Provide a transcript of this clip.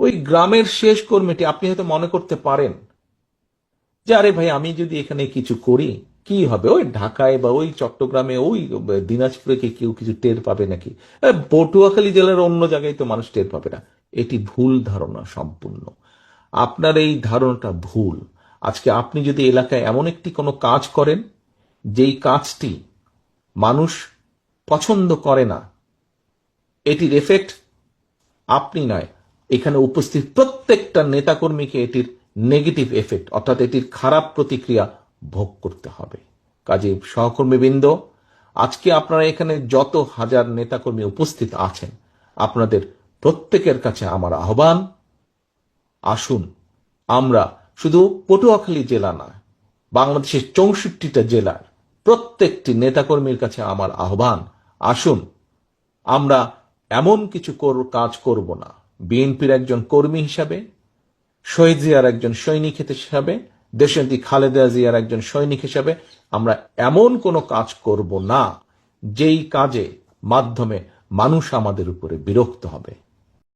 ওই গ্রামের শেষ কর্মীটি আপনি হয়তো মনে করতে পারেন যে আরে ভাই আমি যদি এখানে কিছু করি কি হবে, ওই ঢাকায় বা ওই চট্টগ্রামে ওই দিনাজপুরে কি কেউ কিছু টের পাবে নাকি, পটুয়াখালী জেলার অন্য জায়গায় তো মানুষ টের পাবে না। এটি ভুল ধারণা সম্পূর্ণ। আপনার এই ধারণাটা ভুল। আজকে আপনি যদি এলাকায় এমন একটি কোনো কাজ করেন যেই কাজটি মানুষ পছন্দ করে না, এটির এফেক্ট আপনি নয়, এখানে উপস্থিত প্রত্যেকটা নেতাকর্মীকে এটির নেগেটিভ এফেক্ট অর্থাৎ এটির খারাপ প্রতিক্রিয়া ভোগ করতে হবে। কাজেই সহকর্মীবৃন্দ, আজকে আপনারা এখানে যত হাজার নেতাকর্মী উপস্থিত আছেন, আপনাদের প্রত্যেকের কাছে আমার আহ্বান, আসুন আমরা শুধু পটুয়াখালী জেলা নয়, বাংলাদেশের ৬৪টা জেলার প্রত্যেকটি নেতাকর্মীর কাছে আমার আহ্বান, আসুন আমরা এমন কিছু কাজ করব না, বিএনপির একজন কর্মী হিসাবে, শহীদ জিয়ার একজন সৈনিক হিসাবে, দেশনেত্রী খালেদা জিয়ার একজন সৈনিক হিসাবে আমরা এমন কোনো কাজ করব না যেই কাজে মাধ্যমে মানুষ আমাদের উপরে বিরক্ত হবে।